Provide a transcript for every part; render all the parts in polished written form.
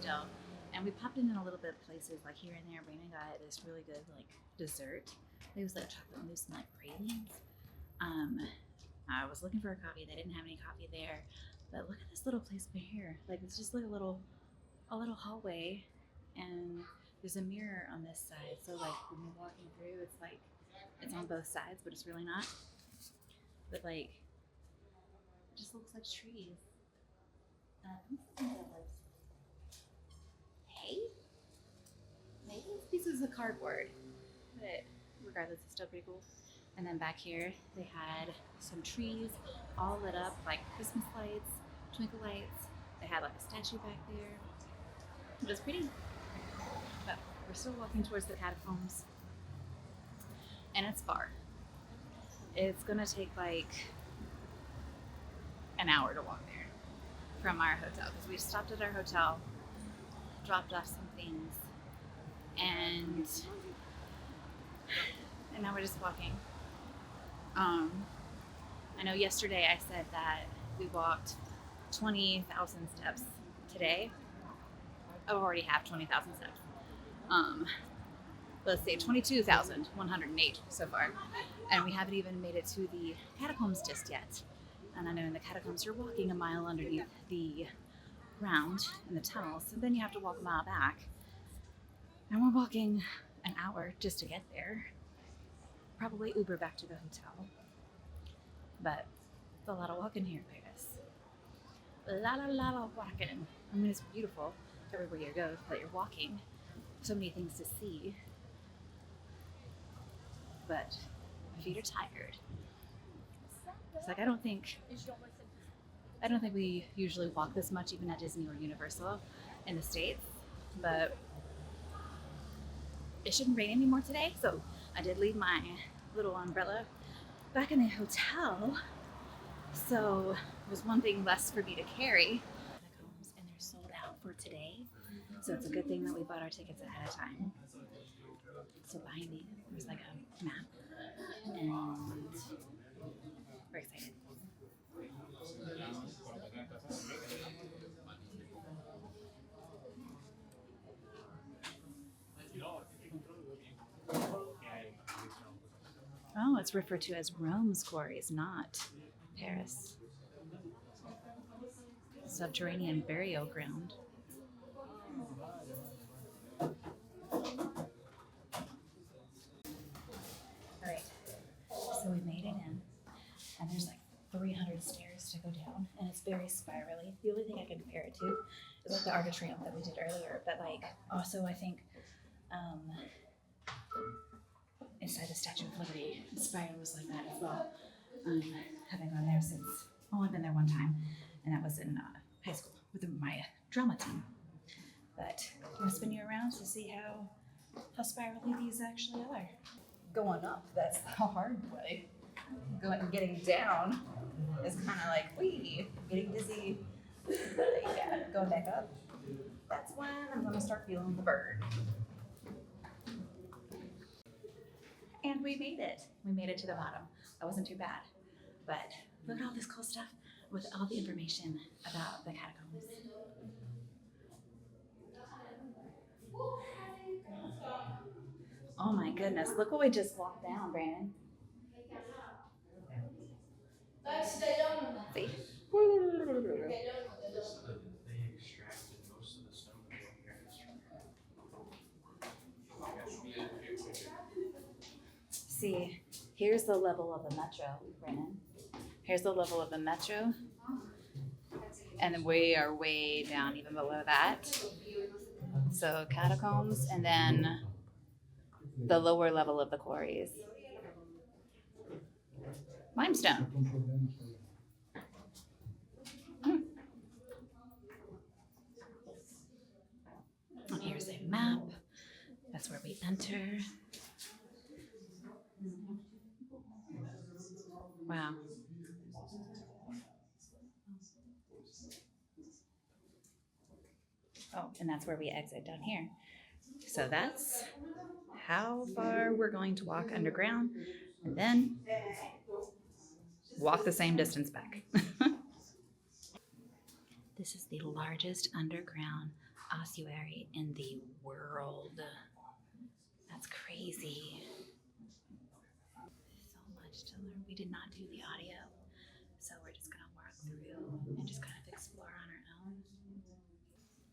still. And we popped in a little bit of places like here and there. Brandon got this really good like dessert. It was like chocolate mousse and like pralines. I was looking for a coffee. They didn't have any coffee there. But look at this little place over here. Like it's just like a little hallway, and there's a mirror on this side. So like when you're walking through, it's like it's on both sides, but it's really not. But like, it just looks like trees. Hey, maybe it's pieces of cardboard, but regardless, it's still pretty cool. And then back here, they had some trees all lit up like Christmas lights, twinkle lights. They had like a statue back there. It was pretty. But we're still walking towards the catacombs, and it's far. It's gonna take like an hour to walk there from our hotel because we stopped at our hotel, dropped off some things, and now we're just walking. I know yesterday I said that we walked 20,000 steps today. I already have 20,000 steps. Let's say 22,108 so far. And we haven't even made it to the catacombs just yet. And I know in the catacombs you're walking a mile underneath the ground in the tunnels, and then you have to walk a mile back. And we're walking an hour just to get there. Probably Uber back to the hotel. But it's a lot of walking here, Paris. A lot of walking. I mean, it's beautiful everywhere you go, but you're walking. So many things to see. But my feet are tired. It's like I don't think we usually walk this much even at Disney or Universal in the States, but it shouldn't rain anymore today, so I did leave my little umbrella back in the hotel, so there's one thing less for me to carry. And they're sold out for today, so it's a good thing that we bought our tickets ahead of time. So behind me there's like a map, and we're excited. Oh, it's referred to as Rome's quarries, not Paris. Subterranean burial ground. Alright, so we made it in, and there's like 300 stairs to go down, and it's very spirally. The only thing I can compare it to is like the Arc of Triumph that we did earlier, but like also I think inside the Statue of Liberty, the spiral was like that as well. Having gone there since, only been there one time, and that was in high school with my drama team. But I'm gonna spin you around to see how spirally these actually are. Going up, that's the hard way. Getting down is kind of like, wee, getting dizzy. Yeah, going back up, that's when I'm gonna start feeling the burn. And we made it. We made it to the bottom. That wasn't too bad. But look at all this cool stuff with all the information about the catacombs. Oh my goodness, look what we just walked down, Brandon. See? See, here's the level of the metro, Brandon. Here's the level of the metro. And then we are way down even below that. So catacombs, and then the lower level of the quarries. Limestone. And here's a map. That's where we enter. Wow. Oh, and that's where we exit down here. So that's how far we're going to walk underground, and then walk the same distance back. This is the largest underground ossuary in the world. That's crazy. So much to learn. We did not do the audio, so we're just gonna walk through and just kind of explore on our own.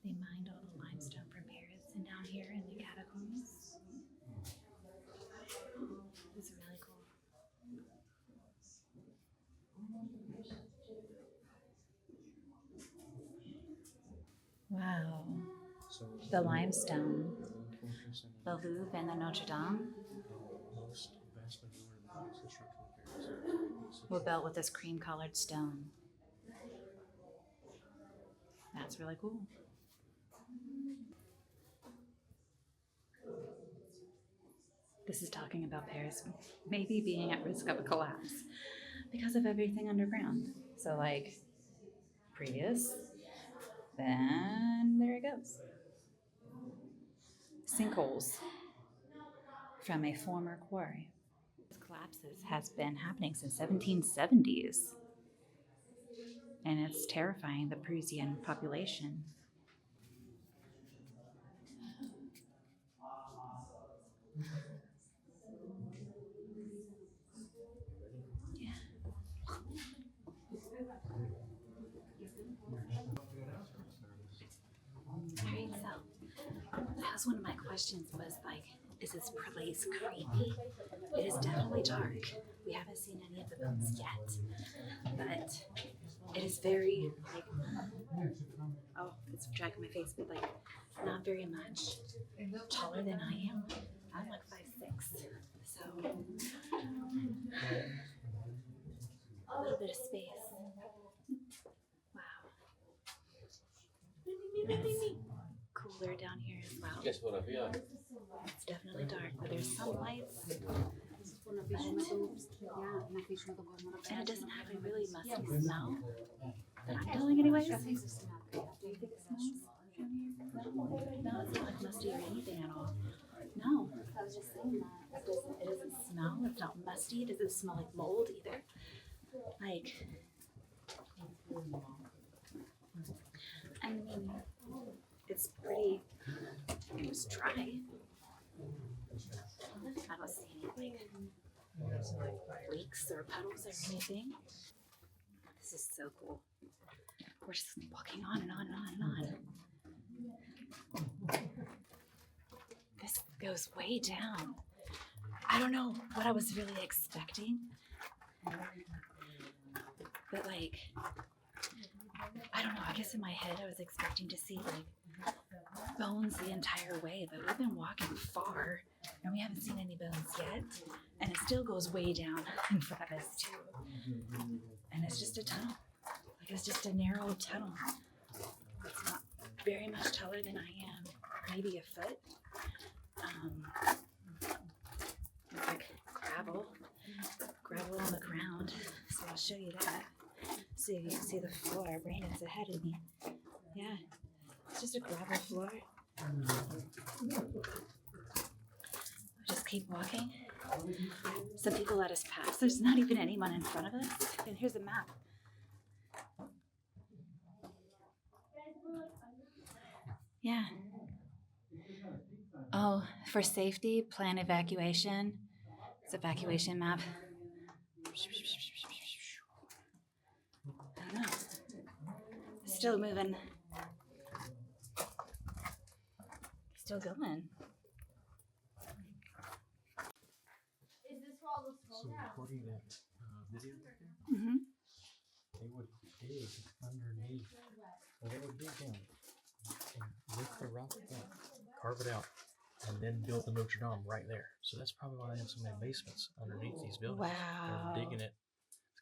They mined all the limestone from Paris and down here in the catacombs. It was really cool. Wow. The limestone, the Louvre and the Notre Dame were built with this cream-colored stone. That's really cool. This is talking about Paris maybe being at risk of a collapse because of everything underground. So like previous, then there it goes. Sinkholes from a former quarry. This collapses has been happening since 1770s. And it's terrifying the Parisian population. Yeah. Alright, so that was one of my questions was like, is this place creepy? It is definitely dark. We haven't seen any of the bones yet, but it is very like, oh, it's dragging my face, but like not very much taller than I am. I'm like 5'6", so a little bit of space. Wow. It's cooler down here as well. It's definitely dark, but there's some lights. And it doesn't have a really musty smell that I'm feeling anyways. Do you think it smells? No, it's not like musty or anything at all. No, I was just saying that. It doesn't smell. It's not musty. It doesn't smell like mold either. Like, I mean, it's pretty. It was dry. I don't see any like leaks or puddles or anything. This is so cool. We're just walking on and on and on and on. This goes way down. I don't know what I was really expecting, but like, I don't know. I guess in my head I was expecting to see like bones the entire way, but we've been walking far and we haven't seen any bones yet, and it still goes way down in front of us too. And it's just a tunnel. Like it's just a narrow tunnel. It's not very much taller than I am, maybe a foot. It's like gravel on the ground. So I'll show you that. So you can see the floor. Brandon's ahead of me. Yeah, it's just a gravel floor. Just keep walking. Some people let us pass. There's not even anyone in front of us. And here's a map. Yeah. Oh, for safety, plan evacuation. It's evacuation map. I don't know. Still moving. Still going. So recording that video right there, Mm-hmm. they would dig underneath, or they would dig down and lift the rock up, carve it out, and then build the Notre Dame right there. So that's probably why they have so many basements underneath these buildings. Wow. They were digging it.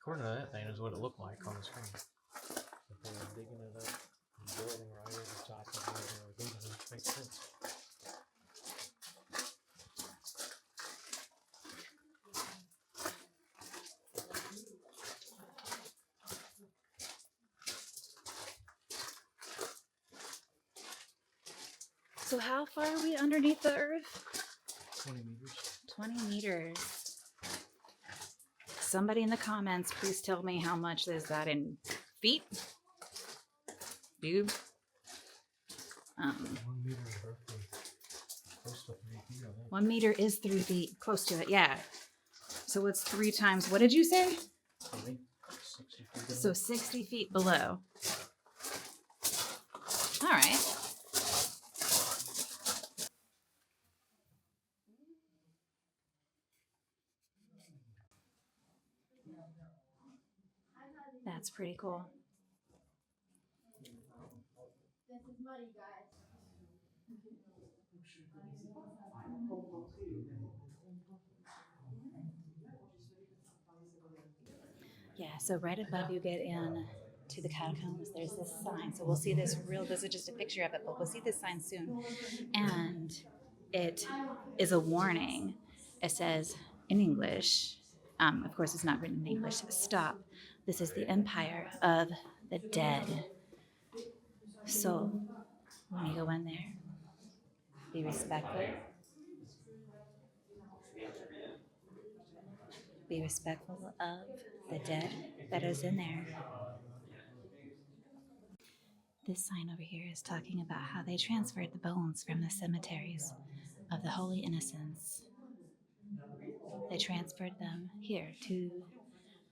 According to that thing, is what it looked like on the screen. But they were digging it up and building right over top of where they were digging it. Makes sense. So how far are we underneath the earth? 20 meters. 20 meters. Somebody in the comments, please tell me how much is that in feet? Dude. 1 meter is roughly close to 3 feet, I think. 1 meter is 3 feet, close to it, yeah. So it's 3 times, what did you say? I think 60 feet. So 60 feet below. All right. That's pretty cool. Yeah, so right above you get in to the catacombs, there's this sign. So we'll see this this is just a picture of it, but we'll see this sign soon. And it is a warning. It says in English, of course it's not written in English, stop. This is the empire of the dead. So when you go in there, be respectful. Be respectful of the dead that is in there. This sign over here is talking about how they transferred the bones from the cemeteries of the Holy Innocents. They transferred them here to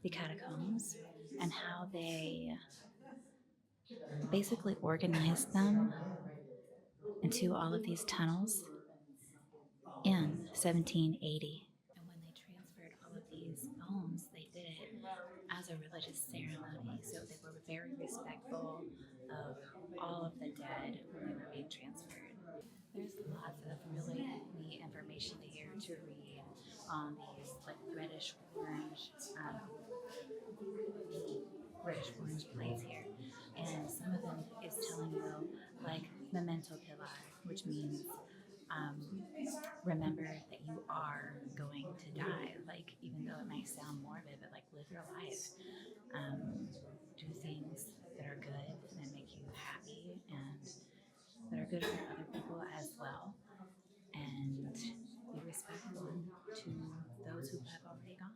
the catacombs, and how they basically organized them into all of these tunnels in 1780. And when they transferred all of these bones, they did it as a religious ceremony. So they were very respectful of all of the dead when they were being transferred. There's lots of really neat information here to read on these like reddish orange plates here. And some of them is telling you like memento pillar, which means remember that you are going to die. Like, even though it might sound morbid, but like live your life. Do things that are good and make you happy and that are good for other people as well. And be respectful to those who have already gone.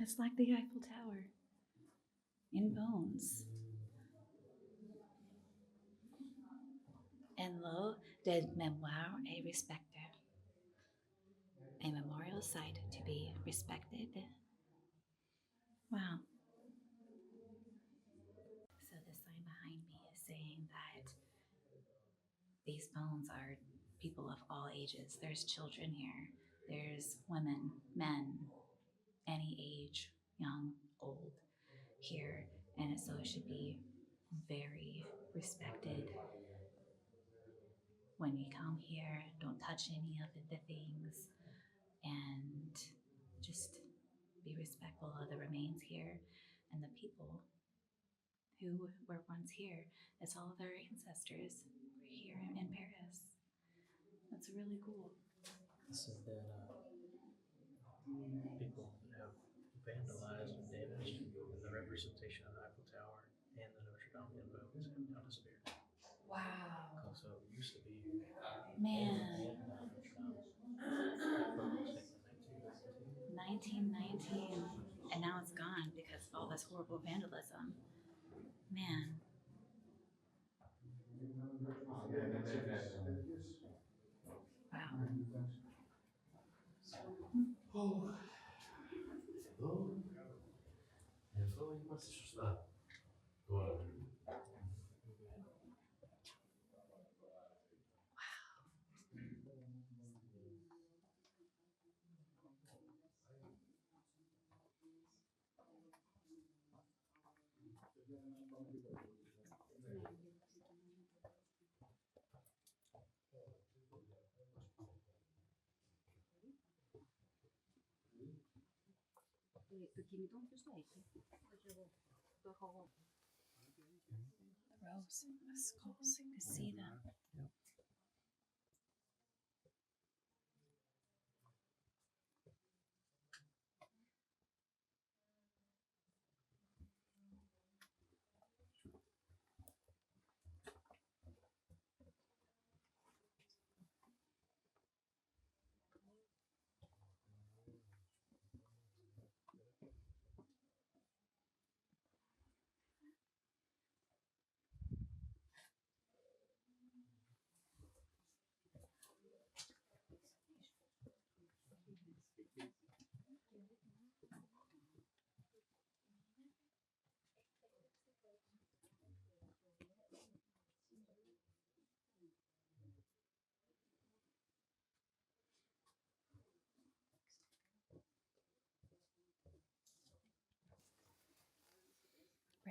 It's like the Eiffel Tower in bones. En lo de mémoire et respecté. A memorial site to be respected. Wow. So the sign behind me is saying that these bones are people of all ages. There's children here. There's women, men, any age, young, old here. And so it should be very respected. When you come here, don't touch any of the things and just be respectful of the remains here and the people who were once here. It's all of their ancestors here in Paris. That's really cool. It said that people that have vandalized and damaged the representation of the Eiffel Tower and the Notre Dame in bones have now disappeared. Wow. So it used to be Man. Notre Dame. That photo was taken in 1919. And now it's gone because of all this horrible vandalism. Man. Wow. Rose, the skulls, to see them. Yep.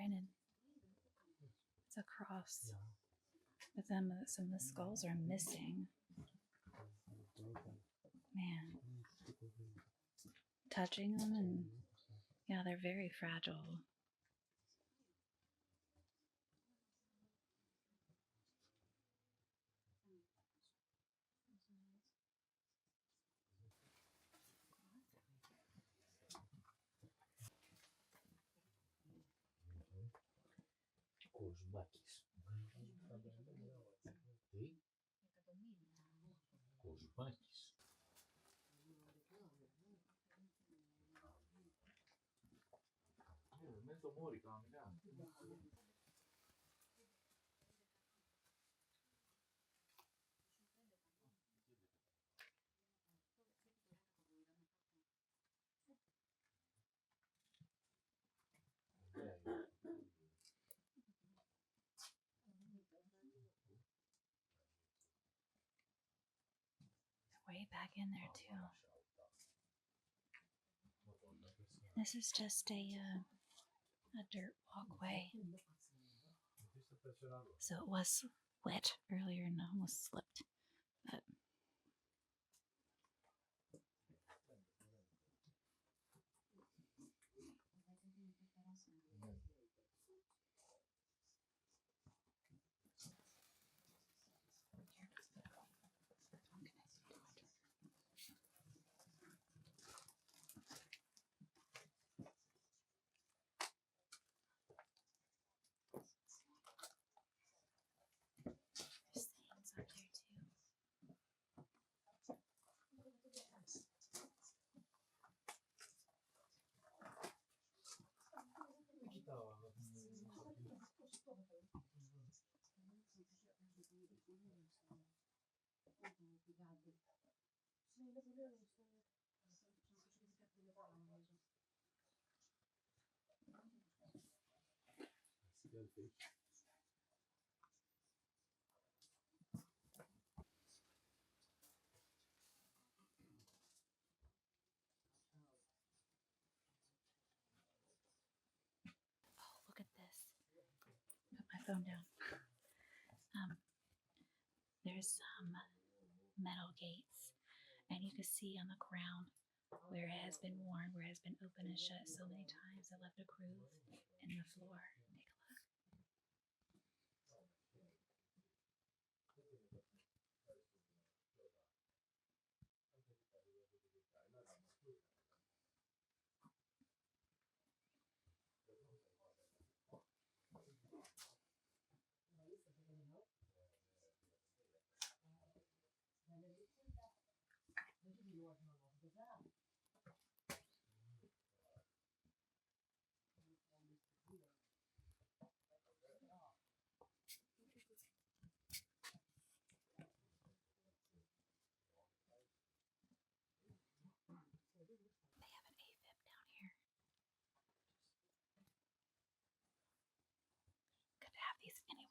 granted, it's a cross, Yeah. but then some of the skulls are missing. Man, touching them, and yeah, they're very fragile. Кожбакіс. Кожбакіс. Memento mori camminando. Way back in there too. This is just a dirt walkway. So it was wet earlier and I almost slipped. But there's things up there too. Oh, look at this. Put my phone down. There's some metal gates, and you can see on the ground where it has been worn, where it has been open and shut so many times, it left a groove in the floor. Take a look. They have an AFib down here. Could have these anywhere.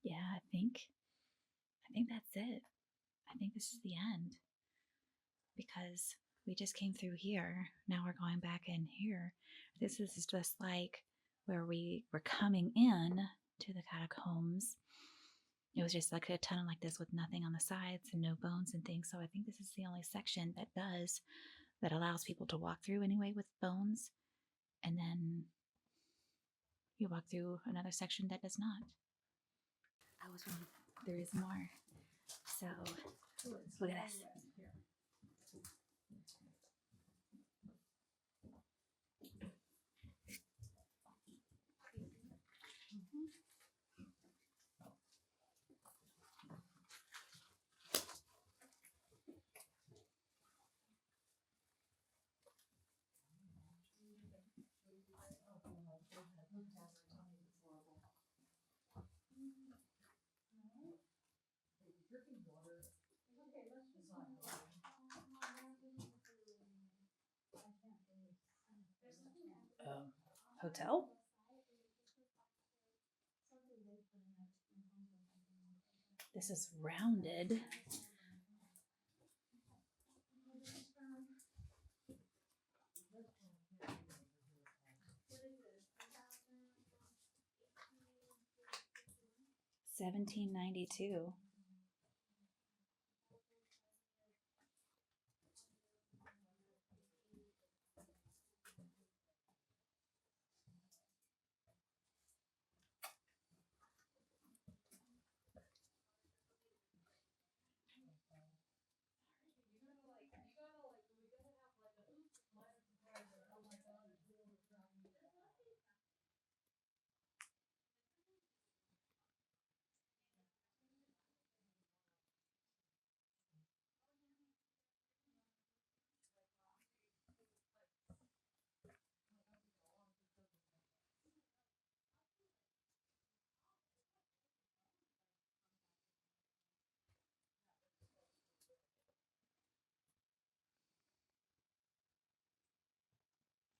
Yeah, I think that's it. I think this is the end. Because we just came through here. Now we're going back in here. This is just like where we were coming in to the catacombs. It was just like a tunnel like this with nothing on the sides and no bones and things. So I think this is the only section that allows people to walk through anyway with bones. And then you walk through another section that does not. I was wrong. There is more. So look at this. Hotel? This is rounded. $17.92.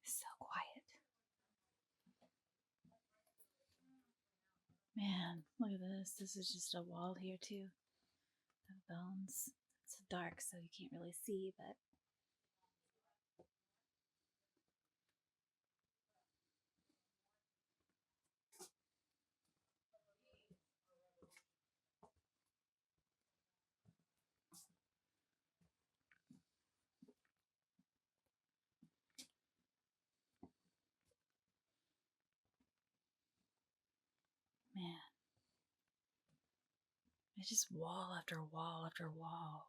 So quiet. Man, look at this. This is just a wall here too of bones. It's dark, so you can't really see, but man, it's just wall after wall after wall.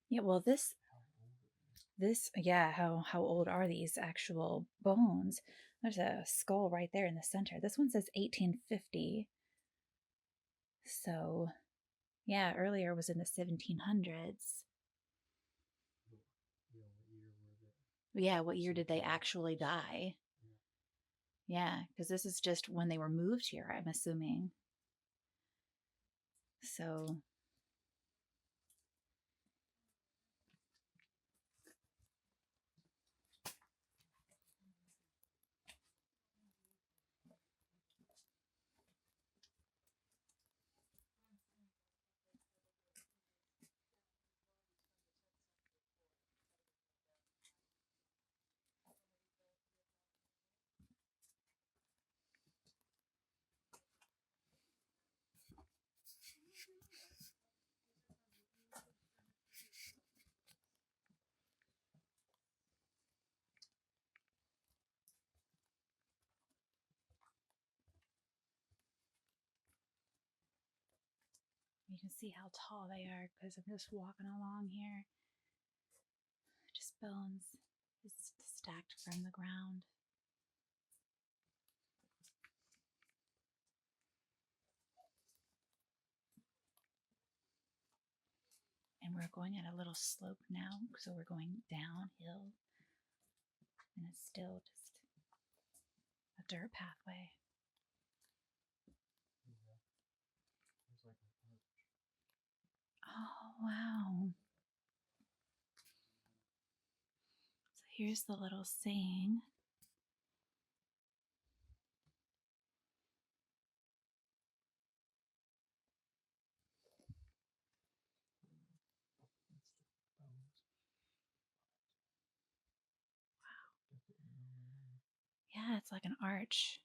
Yeah, well, yeah, how old are these actual bones? There's a skull right there in the center. This one says 1850. So, yeah, earlier was in the 1700s. Yeah, what year did they actually die? Yeah, because this is just when they were moved here, I'm assuming. So, you can see how tall they are because I'm just walking along here. Just bones just stacked from the ground. And we're going at a little slope now, so we're going downhill. And it's still just a dirt pathway. Oh, wow. So here's the little saying. Yeah, it's like an arch.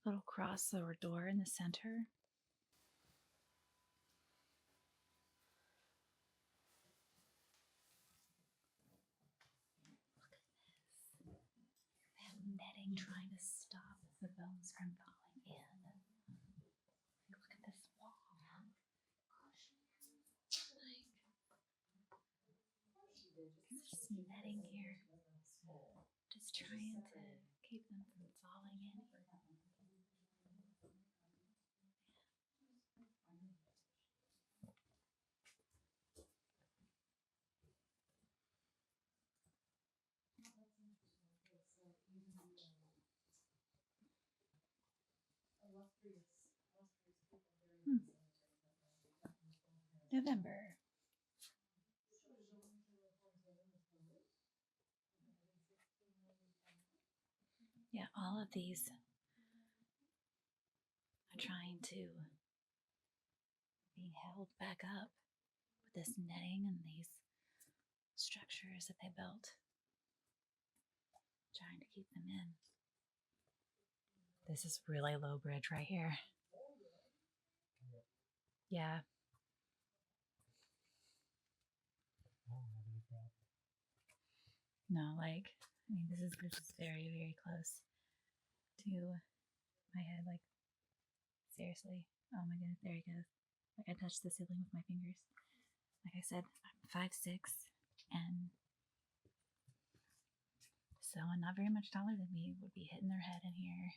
Little cross or door in the center. Look at this. They have netting trying to stop the bones from falling in. Look at this wall. There's just netting here. Just trying to keep them from falling in. November. Yeah, all of these are trying to be held back up with this netting and these structures that they built, trying to keep them in. This is really low bridge right here. Yeah. No, like, I mean, this is very, very close to my head. Like, seriously. Oh my goodness, there he goes. Like, I touched the ceiling with my fingers. Like I said, I'm 5'6", and someone not very much taller than me would be hitting their head in here.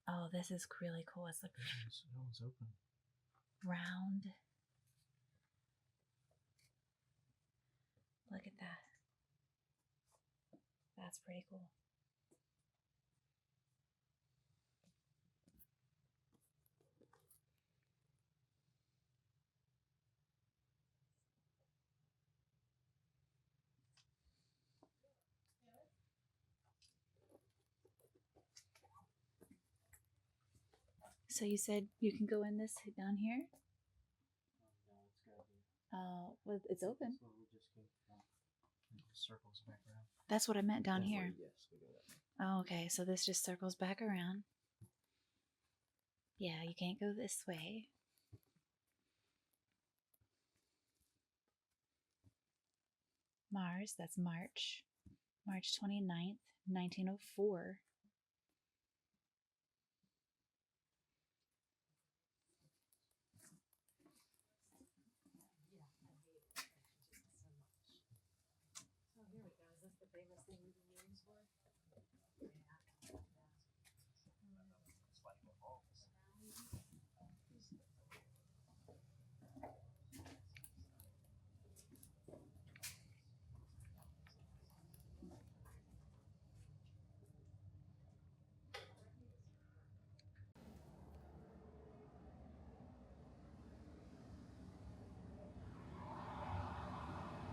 Oh, this is really cool. It's like That one's open. Round. Look at that. That's pretty cool. So you said you can go in this down here? Well, it's open. Circles back around. That's what I meant down That here. way, yes, we go that way. Oh, okay. So this just circles back around. Yeah, you can't go this way. Mars, that's March 29th, 1904. Oh, here we go. Is this the famous thing we've been waiting for?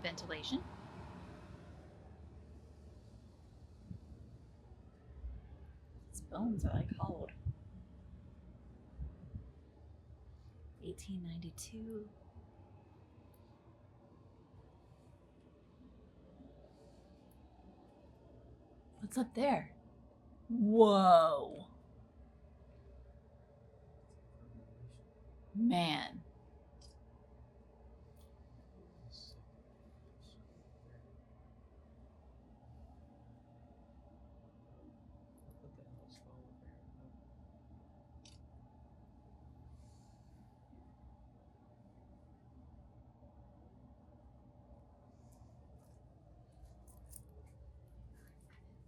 Ventilation. Its bones are like hollowed. 1892. What's up there? Whoa. Man. What the hell is falling there?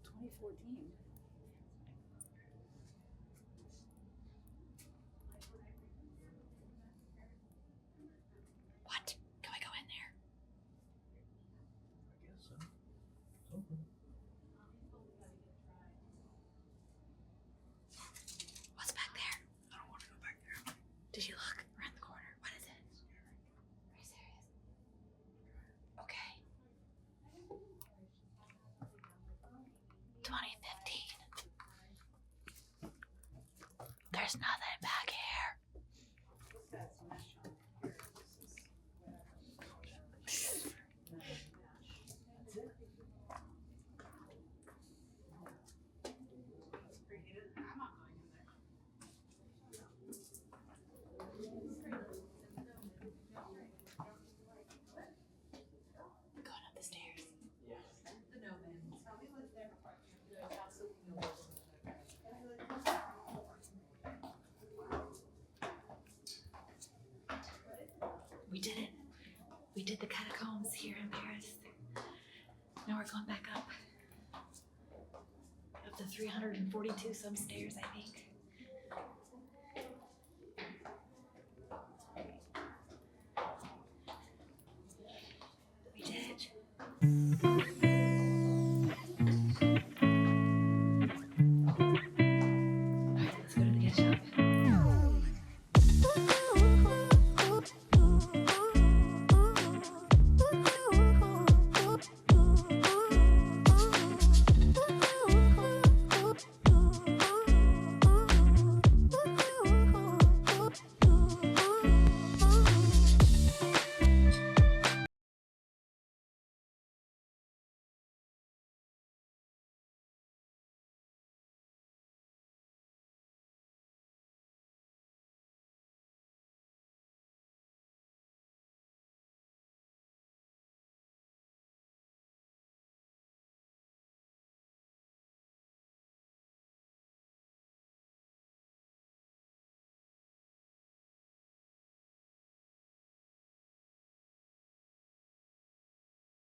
Oh. 2014. What? Can we go in there? I guess so. It's open. What's back there? I don't want to go back there. Did you look around the corner? What is it? Are you serious? Okay. 2015. There's nothing back here. Going up the stairs. We did it. We did the catacombs here in Paris. Now we're going back up. Up the 342 some stairs, I think.